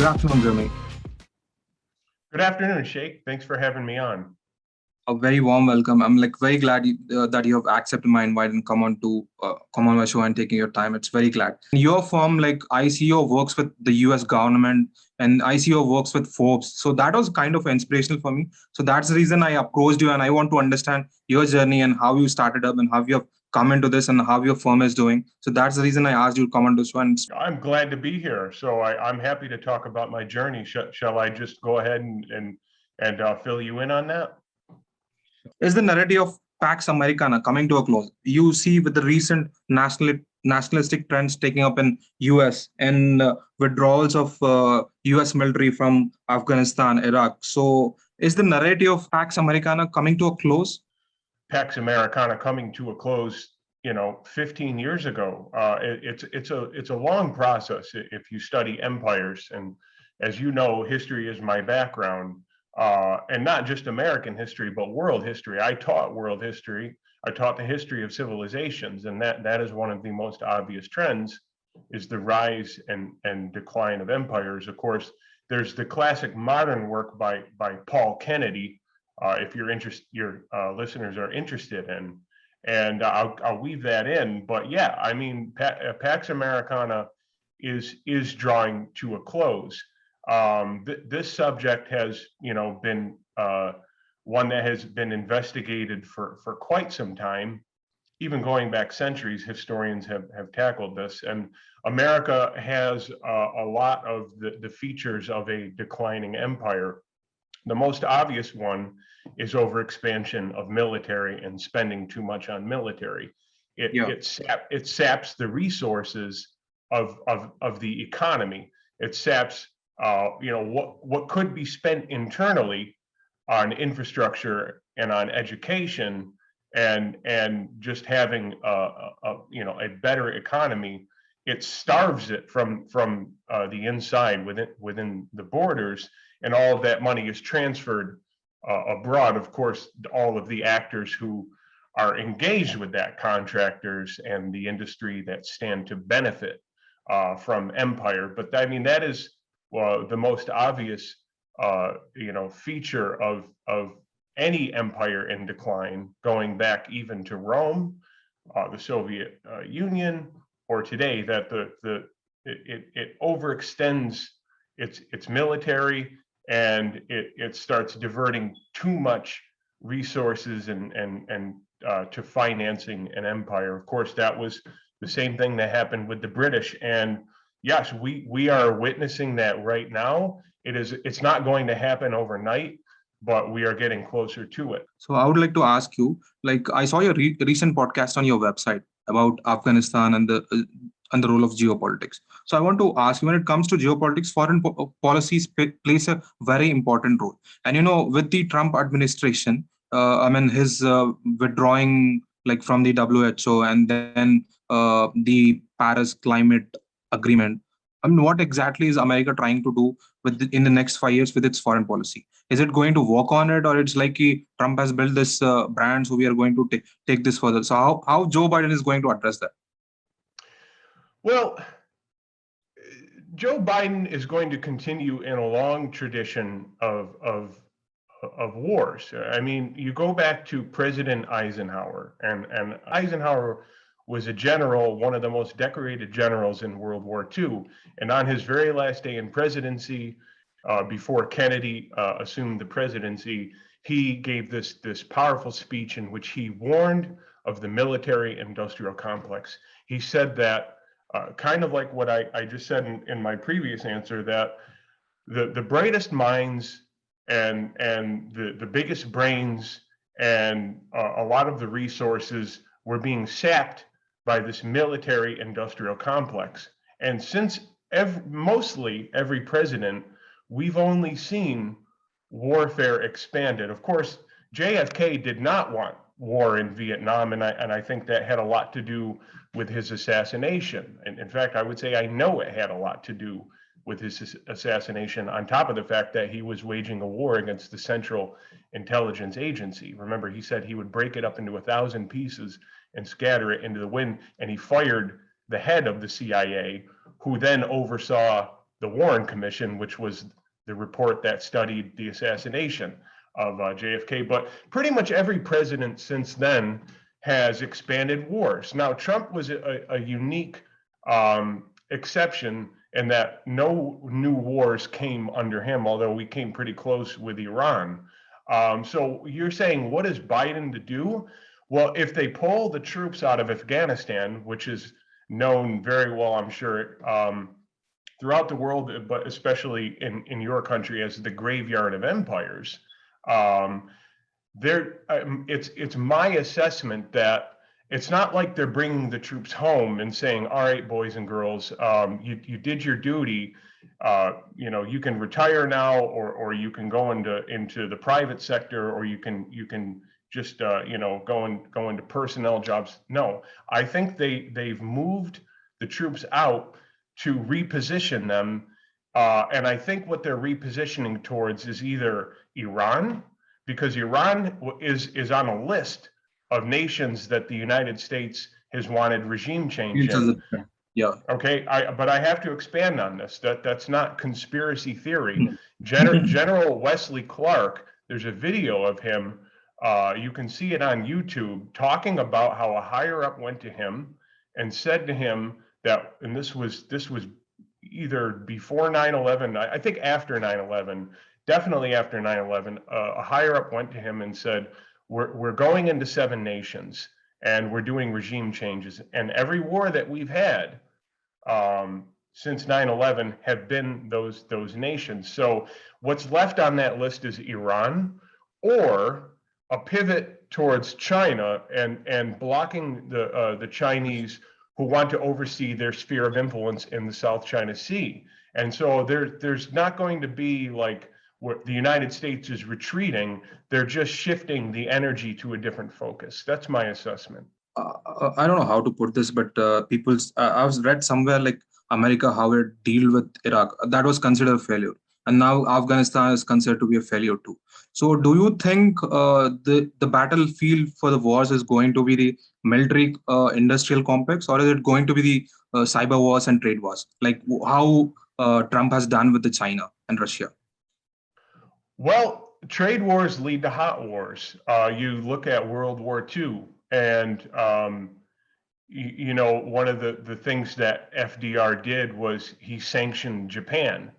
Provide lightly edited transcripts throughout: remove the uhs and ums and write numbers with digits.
afternoon, Jeremy. Good afternoon, Sheikh. Thanks for having me on. A very warm welcome. I'm very glad that you have accepted my invite and come on my show and taking your time. It's very glad. Your firm, like ICO, works with the U.S. government, and ICO works with Forbes. So that was kind of inspirational for me. So that's the reason I approached you, and I want to understand your journey and how you started up and how you have come into this and how your firm is doing. So that's the reason I asked you to come on the show. And I'm glad to be here. So I'm happy to talk about my journey. Shall I just go ahead and fill you in on that? is the narrative of Pax Americana coming to a close? You see, with the recent nationalistic trends taking up in US and withdrawals of US military from Afghanistan, Iraq. So, is the narrative of Pax Americana coming to a close? Pax Americana coming to a close, 15 years ago. It's a long process if you study empires, and as you know, history is my background. And not just American history, but world history. I taught world history. I taught the history of civilizations, and that is one of the most obvious trends, is the rise and decline of empires. Of course, there's the classic modern work by Paul Kennedy, if your listeners are interested in, and I'll weave that in. But yeah, I mean, Pax Americana is drawing to a close. This subject has, been one that has been investigated for quite some time. Even going back centuries, historians have tackled this. And America has a lot of the features of a declining empire. The most obvious one is overexpansion of military and spending too much on military. It saps the resources of the economy. It saps what could be spent internally on infrastructure and on education and just having a better economy. It starves it from the inside within the borders, and all of that money is transferred abroad. Of course, all of the actors who are engaged with that, contractors and the industry that stand to benefit from empire. But I mean, that is the most obvious feature of any empire in decline, going back even to Rome, the Soviet Union, or today, that it overextends its military, and it starts diverting too much resources and to financing an empire. Of course, that was the same thing that happened with the British, and yes, we are witnessing that right now. It's not going to happen overnight, but we are getting closer to it. So I would like to ask you, I saw your recent podcast on your website about Afghanistan and the role of geopolitics. So I want to ask you, when it comes to geopolitics, foreign policies plays a very important role. And with the Trump administration, his withdrawing from the WHO, and then the Paris Climate Agreement. What exactly is America trying to do in the next 5 years with its foreign policy? Is it going to work on it, or it's like Trump has built this brand, so we are going to take this further? So how Joe Biden is going to address that? Well, Joe Biden is going to continue in a long tradition of wars. I mean, you go back to President Eisenhower, and Eisenhower was a general, one of the most decorated generals in World War II. And on his very last day in presidency, before Kennedy assumed the presidency, he gave this powerful speech in which he warned of the military-industrial complex. He said that, kind of like what I just said in my previous answer, that the brightest minds and the biggest brains and a lot of the resources were being sapped by this military industrial complex. And since mostly every president, we've only seen warfare expanded. Of course, JFK did not want war in Vietnam, and I think that had a lot to do with his assassination. And in fact, I would say I know it had a lot to do with his assassination, on top of the fact that he was waging a war against the Central Intelligence Agency. Remember, he said he would break it up into 1,000 pieces and scatter it into the wind, and he fired the head of the CIA, who then oversaw the Warren Commission, which was the report that studied the assassination of JFK. But pretty much every president since then has expanded wars. Now, Trump was a unique exception in that no new wars came under him, although we came pretty close with Iran. So you're saying, what is Biden to do? Well, if they pull the troops out of Afghanistan, which is known very well, I'm sure, throughout the world, but especially in your country as the graveyard of empires, it's my assessment that it's not like they're bringing the troops home and saying, all right, boys and girls, you did your duty. You can retire now, or you can go into the private sector, or you can just go into personnel jobs. No, I think they've moved the troops out to reposition them, and I think what they're repositioning towards is either Iran, because Iran is on a list of nations that the United States has wanted regime change in. Yeah. Okay, but I have to expand on this. That's not conspiracy theory. General Wesley Clark, there's a video of him, you can see it on YouTube, talking about how a higher up went to him and said to him that, and this was either before 9/11, I think after 9/11, definitely after 9/11, a higher up went to him and said, we're going into 7 nations and we're doing regime changes. And every war that we've had since 9/11 have been those nations. So what's left on that list is Iran, or a pivot towards China and blocking the Chinese who want to oversee their sphere of influence in the South China Sea. And so there's not going to be like, where the United States is retreating, they're just shifting the energy to a different focus. That's my assessment. I don't know how to put this, but I've read somewhere like America, how it deal with Iraq, that was considered a failure. And now Afghanistan is considered to be a failure too. So do you think the battlefield for the wars is going to be the military industrial complex, or is it going to be the cyber wars and trade wars, like how Trump has done with the China and Russia? Well, trade wars lead to hot wars. You look at World War II, and one of the things that FDR did was he sanctioned Japan.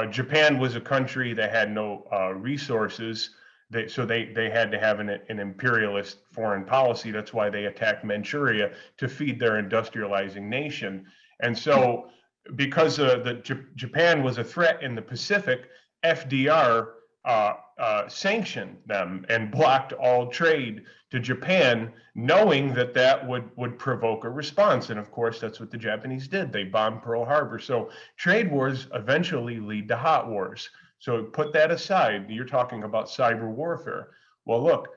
Japan was a country that had no resources, so they had to have an imperialist foreign policy. That's why they attacked Manchuria, to feed their industrializing nation. And so, because Japan was a threat in the Pacific, FDR sanctioned them and blocked all trade to Japan, knowing that would provoke a response. And of course, that's what the Japanese did. They bombed Pearl Harbor. So trade wars eventually lead to hot wars. So put that aside. You're talking about cyber warfare. Well, look,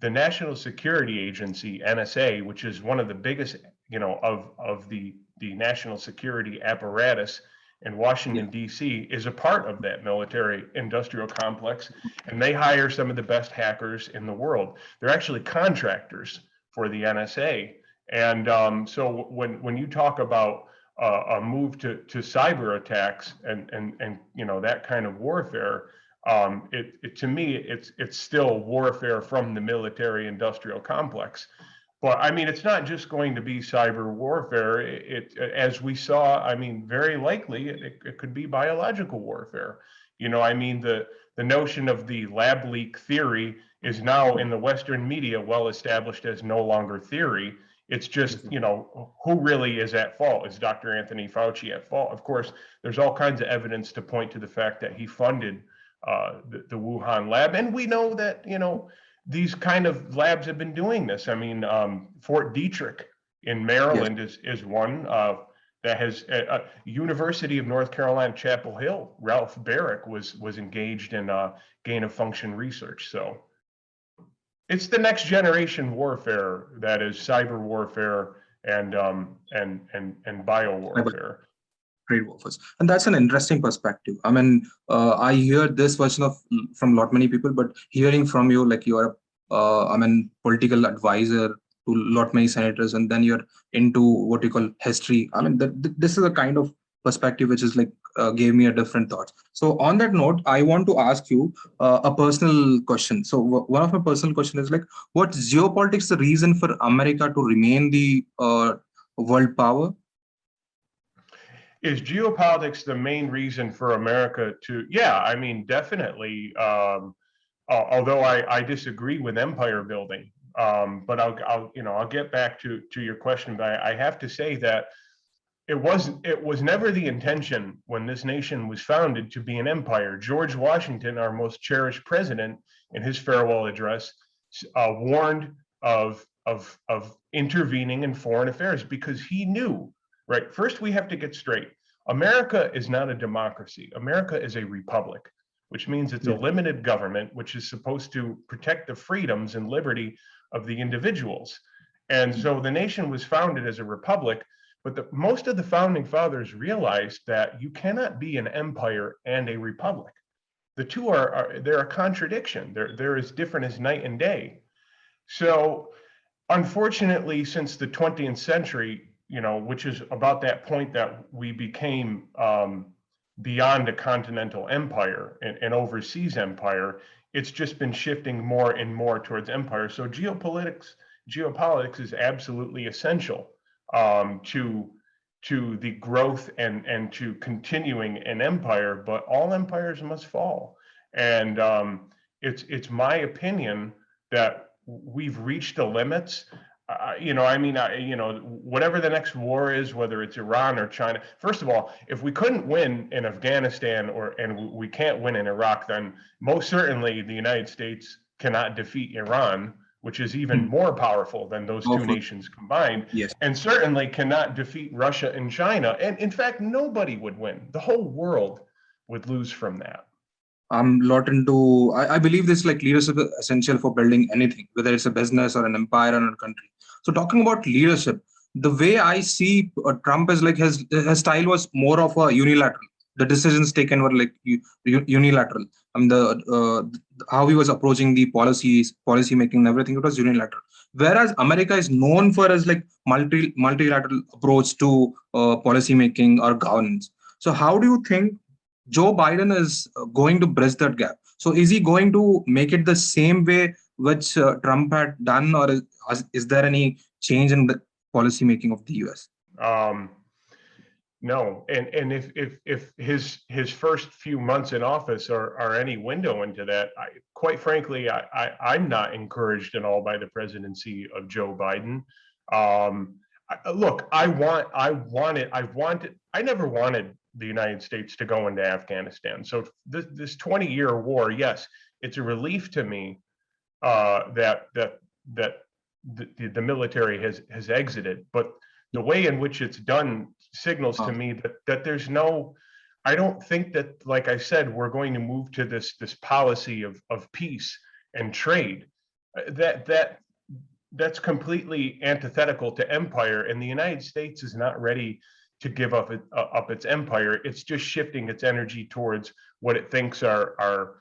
the National Security Agency, NSA, which is one of the biggest, of the national security apparatus in Washington, D.C., is a part of that military industrial complex, and they hire some of the best hackers in the world. They're actually contractors for the NSA. And so when you talk about a move to cyber attacks and that kind of warfare, to me, it's still warfare from the military industrial complex. But I mean, it's not just going to be cyber warfare. As we saw, I mean, very likely it could be biological warfare. The notion of the lab leak theory is now in the Western media well established as no longer theory. It's just, who really is at fault? Is Dr. Anthony Fauci at fault? Of course, there's all kinds of evidence to point to the fact that he funded the Wuhan lab. And we know that, these kind of labs have been doing this. I mean, Fort Detrick in Maryland is one that has University of North Carolina, Chapel Hill. Ralph Barrick was engaged in gain of function research. So it's the next generation warfare, that is cyber warfare and bio warfare. Trade warfare. And that's an interesting perspective. I mean, I hear this version from many people, but hearing from you, like you are, political advisor to many senators, and then you're into what you call history. I mean, this is a kind of perspective, which is like gave me a different thought. So on that note, I want to ask you a personal question. So one of my personal question is like, what's geopolitics the reason for America to remain the world power? Is geopolitics the main reason for America to? Yeah, I mean, definitely. Although I disagree with empire building, but I'll get back to your question. But I have to say that it was never the intention when this nation was founded to be an empire. George Washington, our most cherished president, in his farewell address, warned of intervening in foreign affairs because he knew, right? First, we have to get straight. America is not a democracy. America is a republic, which means it's a limited government, which is supposed to protect the freedoms and liberty of the individuals. And so the nation was founded as a republic, but most of the founding fathers realized that you cannot be an empire and a republic. The two they're a contradiction. They're as different as night and day. So unfortunately, since the 20th century, which is about that point that we became beyond a continental empire and overseas empire, it's just been shifting more and more towards empire. So geopolitics is absolutely essential to the growth and to continuing an empire, but all empires must fall. And it's my opinion that we've reached the limits. Whatever the next war is, whether it's Iran or China. First of all, if we couldn't win in Afghanistan and we can't win in Iraq, then most certainly the United States cannot defeat Iran, which is even more powerful than those two nations combined, Yes. and certainly cannot defeat Russia and China. And in fact, nobody would win. The whole world would lose from that. I'm lot into. I believe this like leadership is essential for building anything, whether it's a business or an empire or a country. So talking about leadership, the way I see Trump is like his style was more of a unilateral. The decisions taken were like unilateral. I mean how he was approaching the policy making, and everything. It was unilateral. Whereas America is known for as like multilateral approach to policy making or governance. So how do you think Joe Biden is going to bridge that gap? So is he going to make it the same way which Trump had done, or is there any change in the policy making of the US? No, and if his first few months in office are any window into that, quite frankly, I'm not encouraged at all by the presidency of Joe Biden. Look, I never wanted the United States to go into Afghanistan. So this 20-year war, yes, it's a relief to me that the military has exited, but the way in which it's done signals to me that there's no. I don't think that, like I said, we're going to move to this policy of peace and trade. That's completely antithetical to empire, and the United States is not ready to give up its empire. It's just shifting its energy towards what it thinks are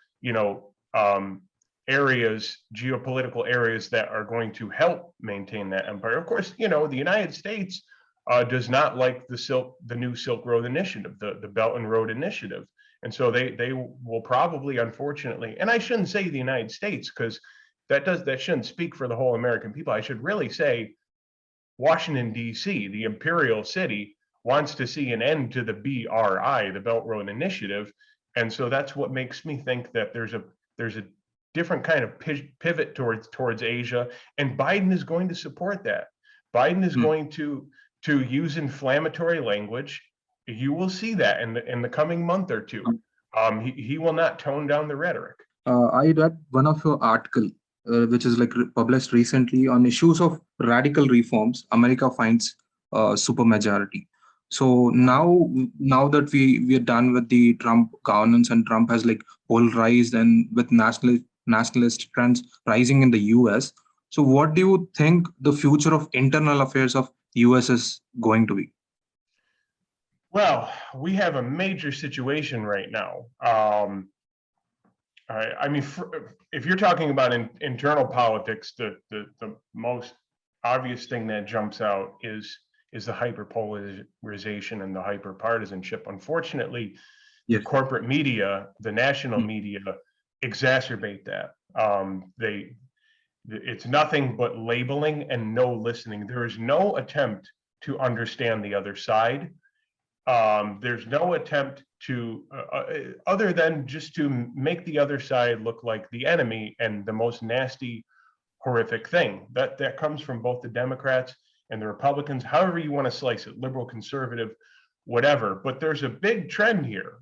areas, geopolitical areas that are going to help maintain that empire. Of course, the United States does not like the new Silk Road Initiative, the Belt and Road Initiative, and so they will probably, unfortunately, and I shouldn't say the United States because that shouldn't speak for the whole American people. I should really say Washington, D.C., the imperial city, wants to see an end to the BRI, the Belt Road Initiative, and so that's what makes me think that there's a different kind of pivot towards Asia, and Biden is going to support that. Biden is going to use inflammatory language. You will see that in the coming month or two. He will not tone down the rhetoric. I read one of your article, which is like published recently on issues of radical reforms. America finds supermajority. So now that we are done with the Trump governance and Trump has like polarized and with nationalist trends rising in the US. So what do you think the future of internal affairs of US is going to be? Well, we have a major situation right now. I mean, if you're talking about internal politics, the most obvious thing that jumps out is is the hyperpolarization and the hyperpartisanship. Unfortunately, the Yes. corporate media, the national Mm. media, exacerbate that. It's nothing but labeling and no listening. There is no attempt to understand the other side. There's no attempt to, other than just to make the other side look like the enemy and the most nasty, horrific thing. That comes from both the Democrats and the Republicans, however you want to slice it, liberal, conservative, whatever. But there's a big trend here,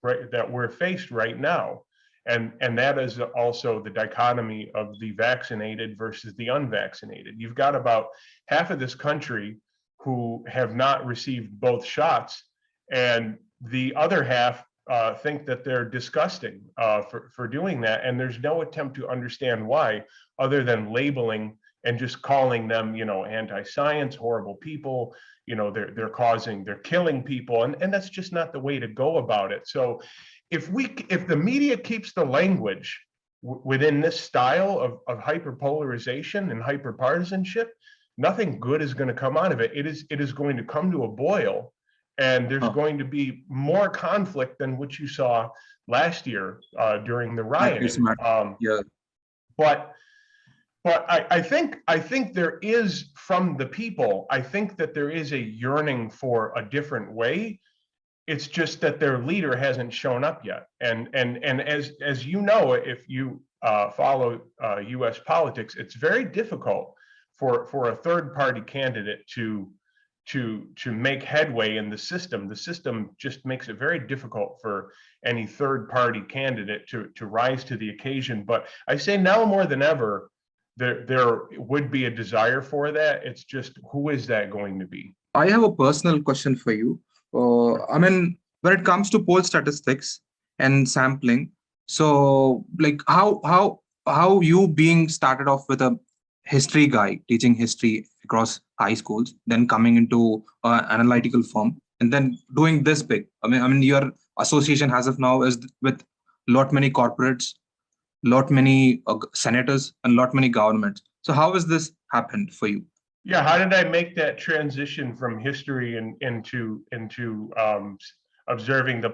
right, that we're faced right now. And that is also the dichotomy of the vaccinated versus the unvaccinated. You've got about half of this country who have not received both shots, and the other half think that they're disgusting for doing that. And there's no attempt to understand why, other than labeling and just calling them, anti-science, horrible people. They're killing people, and that's just not the way to go about it. So if the media keeps the language within this style of hyperpolarization and hyperpartisanship, nothing good is going to come out of it. It is going to come to a boil, and there's going to be more conflict than what you saw last year during the rioting. Yeah. But I think there is, from the people, I think that there is a yearning for a different way. It's just that their leader hasn't shown up yet. And as you know, if you follow U.S. politics, it's very difficult for a third party candidate to make headway in the system. The system just makes it very difficult for any third party candidate to rise to the occasion. But I say now more than ever, there would be a desire for that. It's just, who is that going to be? I have a personal question for you. When it comes to poll statistics and sampling, so like how you being started off with a history guy teaching history across high schools, then coming into an analytical firm, and then doing this big. I mean, your association as of now is with lot many corporates, lot many senators, and lot many governments. So how has this happened for you? Yeah, how did I make that transition from history into observing the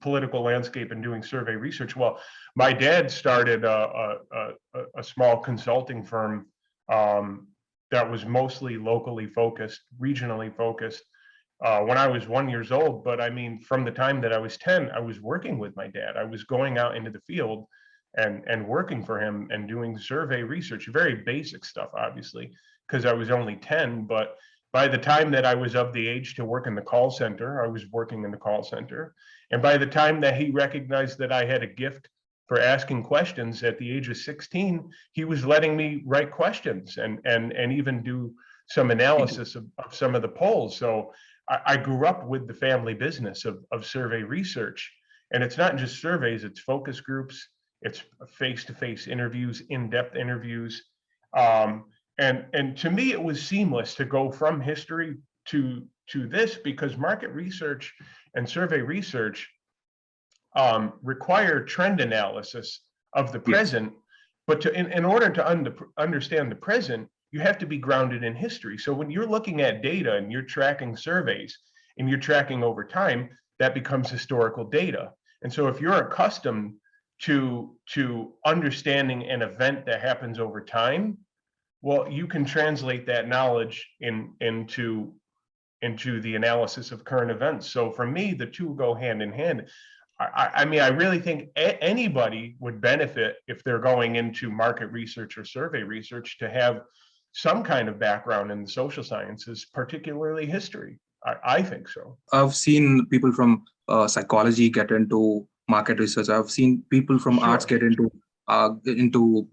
political landscape and doing survey research? Well, my dad started a small consulting firm that was mostly locally focused, regionally focused, when I was 1 year old. But I mean, from the time that I was 10, I was working with my dad. I was going out into the field and working for him and doing survey research, very basic stuff, obviously, because I was only 10. But by the time that I was of the age to work in the call center, I was working in the call center. And by the time that he recognized that I had a gift for asking questions at the age of 16, he was letting me write questions and even do some analysis of some of the polls. So I grew up with the family business of survey research. And it's not just surveys, it's focus groups, it's face-to-face interviews, in-depth interviews. And to me, it was seamless to go from history to this, because market research and survey research require trend analysis of the present. But in order to understand the present, you have to be grounded in history. So when you're looking at data and you're tracking surveys and you're tracking over time, that becomes historical data. And so if you're accustomed to understanding an event that happens over time, well, you can translate that knowledge into the analysis of current events. So for me, the two go hand in hand. I mean, I really think anybody would benefit if they're going into market research or survey research to have some kind of background in the social sciences, particularly history. I think so. I've seen people from psychology get into market research. I've seen people from arts get into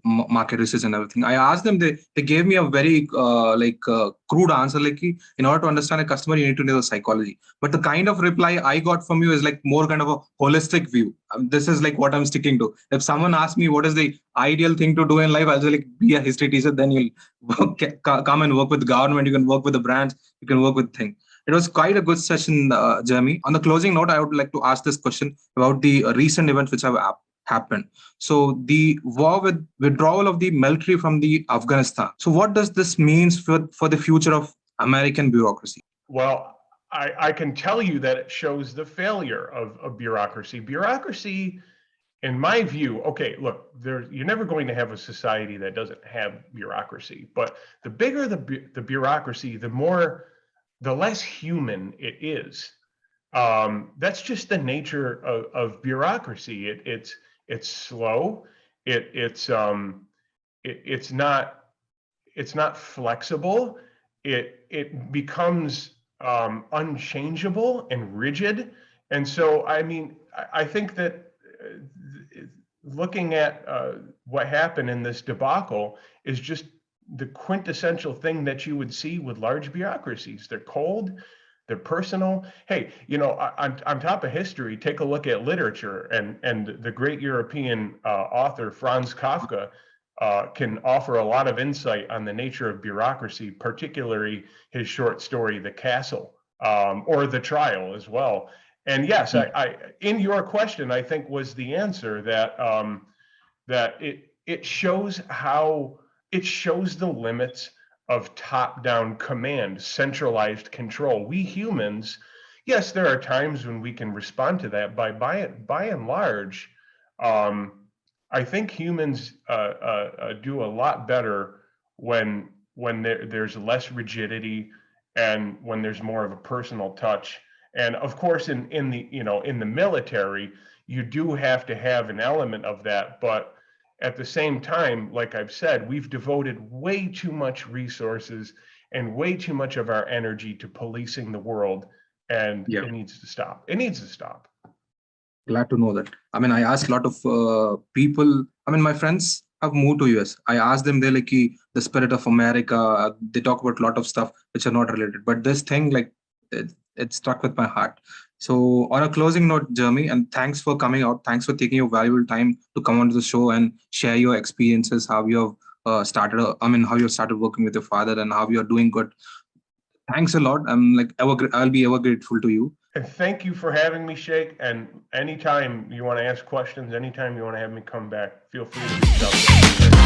market research and everything. I asked them, they gave me a very crude answer, like, in order to understand a customer, you need to know the psychology. But the kind of reply I got from you is like more kind of a holistic view. This is like what I'm sticking to. If someone asks me what is the ideal thing to do in life, I'll say, like, be a history teacher. Then you'll come and work with the government. You can work with the brands. You can work with things. It was quite a good session, Jeremy. On the closing note, I would like to ask this question about the recent events which have happened. So the war with withdrawal of the military from the Afghanistan. So what does this mean for the future of American bureaucracy? Well, I can tell you that it shows the failure of bureaucracy. Bureaucracy, in my view, okay, look, you're never going to have a society that doesn't have bureaucracy, but the bigger the bureaucracy, the less human it is. That's just the nature of bureaucracy. It's slow. It's not flexible. It becomes unchangeable and rigid. And so, I mean, I think that looking at what happened in this debacle is just the quintessential thing that you would see with large bureaucracies. They're cold, they're personal. Hey, on top of history, take a look at literature, and the great European author Franz Kafka can offer a lot of insight on the nature of bureaucracy, particularly his short story, The Castle, or The Trial as well. And yes, I in your question, I think was the answer that it shows the limits of top-down command, centralized control. We humans, yes, there are times when we can respond to that. By and large, I think humans do a lot better when there's less rigidity and when there's more of a personal touch. And of course, in the military, you do have to have an element of that, but at the same time, like I've said, we've devoted way too much resources and way too much of our energy to policing the world, and it needs to stop. It needs to stop. Glad to know that. I mean, I asked a lot of people. I mean, my friends have moved to US. I asked them, they're like, the spirit of America. They talk about a lot of stuff which are not related. But this thing, like, it stuck with my heart. So on a closing note, Jeremy, and thanks for coming out. Thanks for taking your valuable time to come onto the show and share your experiences, how you have how you started working with your father and how you're doing good. Thanks a lot. I'll be ever grateful to you. And thank you for having me, Sheikh. And anytime you want to ask questions, anytime you want to have me come back, feel free to reach out.